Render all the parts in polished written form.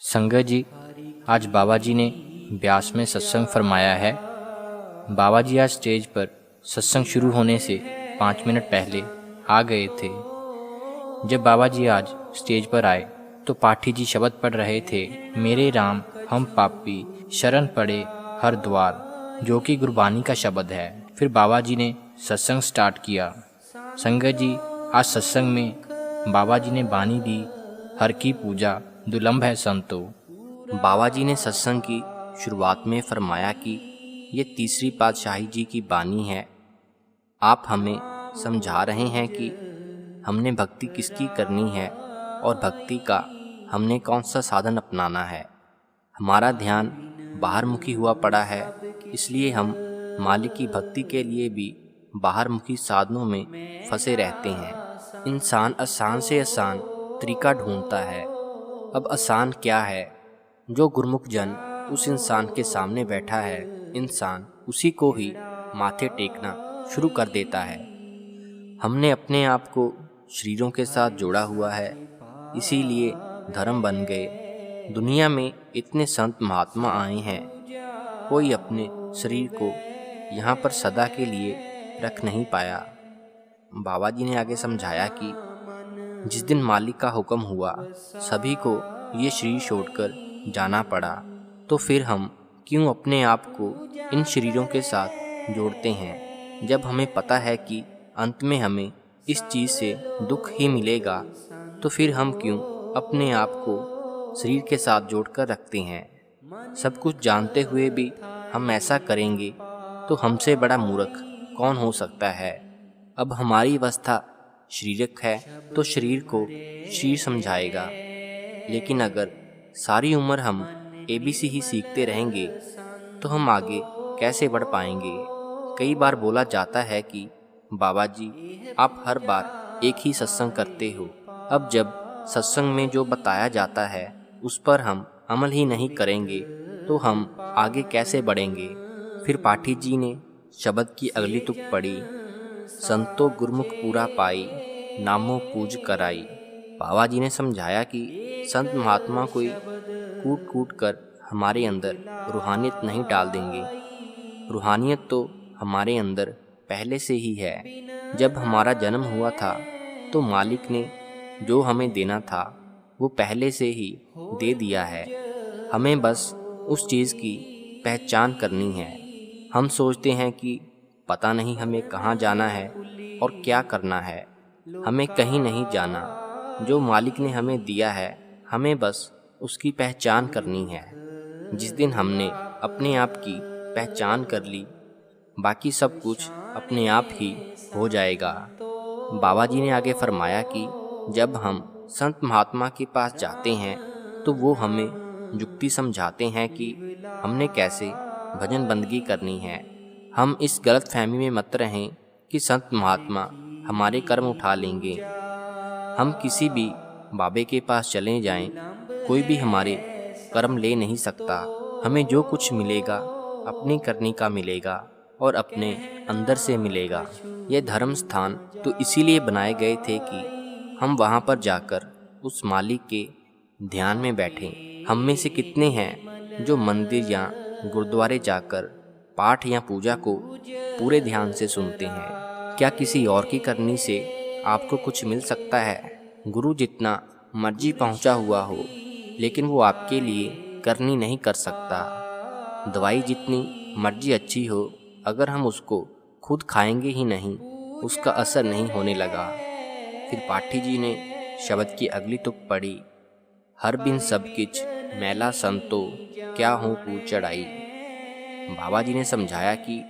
संगत जी, आज बाबा जी ने ब्यास में सत्संग फरमाया है। बाबा जी आज स्टेज पर सत्संग शुरू होने से 5 मिनट पहले आ गए थे। जब बाबा जी आज स्टेज पर आए तो पाठी जी शब्द पढ़ रहे थे, मेरे राम हम पापी शरण पड़े हर द्वार, जो कि गुरबानी का शब्द है। फिर बाबा जी ने सत्संग स्टार्ट किया। संगत जी, आज सत्संग में बाबा जी ने बानी दी, हर की पूजा दुर्लभ है संतो। बाबा जी ने सत्संग की शुरुआत में फरमाया कि ये तीसरी पातशाही जी की बानी है। आप हमें समझा रहे हैं कि हमने भक्ति किसकी करनी है और भक्ति का हमने कौन सा साधन अपनाना है। हमारा ध्यान बाहरमुखी हुआ पड़ा है, इसलिए हम मालिक की भक्ति के लिए भी बाहरमुखी साधनों में फंसे रहते हैं। इंसान आसान से आसान तरीका ढूंढता है। अब आसान क्या है? जो गुरमुख जन उस इंसान के सामने बैठा है, इंसान उसी को ही माथे टेकना शुरू कर देता है। हमने अपने आप को शरीरों के साथ जोड़ा हुआ है, इसीलिए धर्म बन गए। दुनिया में इतने संत महात्मा आए हैं, कोई अपने शरीर को यहाँ पर सदा के लिए रख नहीं पाया। बाबा जी ने आगे समझाया कि जिस दिन मालिक का हुक्म हुआ, सभी को ये शरीर छोड़कर जाना पड़ा, तो फिर हम क्यों अपने आप को इन शरीरों के साथ जोड़ते हैं, जब हमें पता है कि अंत में हमें इस चीज़ से दुख ही मिलेगा। तो फिर हम क्यों अपने आप को शरीर के साथ जोड़कर रखते हैं? सब कुछ जानते हुए भी हम ऐसा करेंगे तो हमसे बड़ा मूर्ख कौन हो सकता है। अब हमारी अवस्था शारीरिक है तो शरीर को शरीर समझाएगा, लेकिन अगर सारी उम्र हम ABC ही सीखते रहेंगे तो हम आगे कैसे बढ़ पाएंगे। कई बार बोला जाता है कि बाबा जी आप हर बार एक ही सत्संग करते हो। अब जब सत्संग में जो बताया जाता है उस पर हम अमल ही नहीं करेंगे तो हम आगे कैसे बढ़ेंगे। फिर पाठी जी ने शब्द की अगली तुक पढ़ी, संतो गुरमुख पूरा पाई नामो पूज कराई। बाबा जी ने समझाया कि संत महात्मा कोई कूट कूट कर हमारे अंदर रूहानियत नहीं डाल देंगे। रूहानियत तो हमारे अंदर पहले से ही है। जब हमारा जन्म हुआ था तो मालिक ने जो हमें देना था वो पहले से ही दे दिया है। हमें बस उस चीज़ की पहचान करनी है। हम सोचते हैं कि पता नहीं हमें कहाँ जाना है और क्या करना है। हमें कहीं नहीं जाना। जो मालिक ने हमें दिया है, हमें बस उसकी पहचान करनी है। जिस दिन हमने अपने आप की पहचान कर ली, बाकी सब कुछ अपने आप ही हो जाएगा। बाबा जी ने आगे फरमाया कि जब हम संत महात्मा के पास जाते हैं तो वो हमें युक्ति समझाते हैं कि हमने कैसे भजन बंदगी करनी है। हम इस गलत फहमी में मत रहें कि संत महात्मा हमारे कर्म उठा लेंगे। हम किसी भी बाबे के पास चले जाएं, कोई भी हमारे कर्म ले नहीं सकता। हमें जो कुछ मिलेगा अपनी करनी का मिलेगा और अपने अंदर से मिलेगा। ये धर्म स्थान तो इसीलिए बनाए गए थे कि हम वहाँ पर जाकर उस मालिक के ध्यान में बैठें। हम में से कितने हैं जो मंदिर या गुरुद्वारे जाकर पाठ या पूजा को पूरे ध्यान से सुनते हैं? क्या किसी और की करनी से आपको कुछ मिल सकता है? गुरु जितना मर्जी पहुंचा हुआ हो, लेकिन वो आपके लिए करनी नहीं कर सकता। दवाई जितनी मर्जी अच्छी हो, अगर हम उसको खुद खाएंगे ही नहीं, उसका असर नहीं होने लगा। फिर पाठी जी ने शब्द की अगली तुक पढ़ी, हर बिन सब किच मैला संतो क्या हो पूज चढ़ाई। बाबा जी ने समझाया कि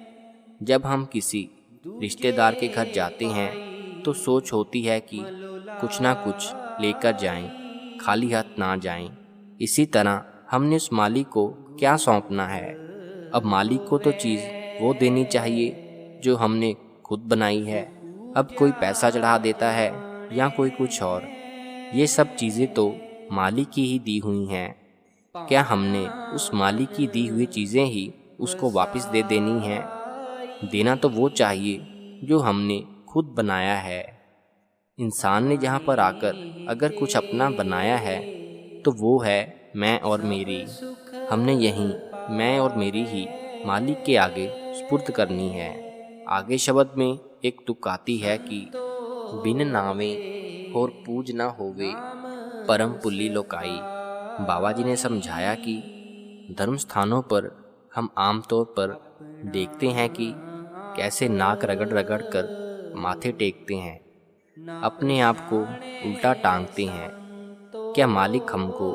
जब हम किसी रिश्तेदार के घर जाते हैं तो सोच होती है कि कुछ ना कुछ लेकर जाएं, खाली हाथ ना जाएं। इसी तरह हमने उस मालिक को क्या सौंपना है। अब मालिक को तो चीज़ वो देनी चाहिए जो हमने खुद बनाई है। अब कोई पैसा चढ़ा देता है या कोई कुछ और, ये सब चीज़ें तो मालिक की ही दी हुई हैं। क्या हमने उस मालिक की दी हुई चीज़ें ही उसको वापस दे देनी हैं? देना तो वो चाहिए जो हमने खुद बनाया है। इंसान ने जहाँ पर आकर अगर कुछ अपना बनाया है तो वो है मैं और मेरी। हमने यही मैं और मेरी ही मालिक के आगे सुपुर्द करनी है। आगे शब्द में एक तुक आती है कि बिन नावे और पूज न होवे परम पुल्ली लोकाई। बाबा जी ने समझाया कि धर्म स्थानों पर हम आमतौर पर देखते हैं कि कैसे नाक रगड़ रगड़ कर माथे टेकते हैं, अपने आप को उल्टा टांगते हैं। क्या मालिक हमको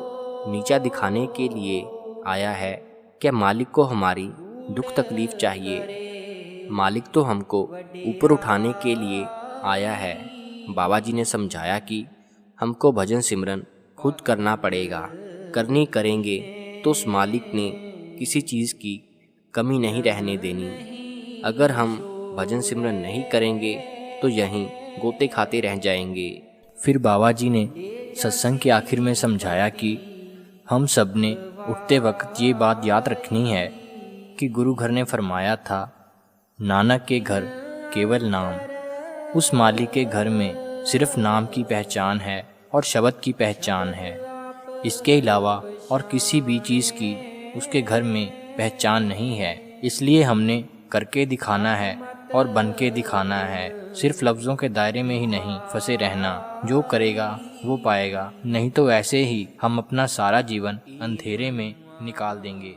नीचा दिखाने के लिए आया है? क्या मालिक को हमारी दुख तकलीफ चाहिए? मालिक तो हमको ऊपर उठाने के लिए आया है। बाबा जी ने समझाया कि हमको भजन सिमरन खुद करना पड़ेगा। करनी करेंगे तो उस मालिक ने किसी चीज़ की कमी नहीं रहने देनी। अगर हम भजन सिमरन नहीं करेंगे तो यहीं गोते खाते रह जाएंगे। फिर बाबा जी ने सत्संग के आखिर में समझाया कि हम सब ने उठते वक्त ये बात याद रखनी है कि गुरु घर ने फरमाया था, नानक के घर केवल नाम। उस मालिक के घर में सिर्फ नाम की पहचान है और शब्द की पहचान है। इसके अलावा और किसी भी चीज़ की उसके घर में पहचान नहीं है। इसलिए हमने करके दिखाना है और बन के दिखाना है। सिर्फ लफ्ज़ों के दायरे में ही नहीं फंसे रहना। जो करेगा वो पाएगा, नहीं तो ऐसे ही हम अपना सारा जीवन अंधेरे में निकाल देंगे।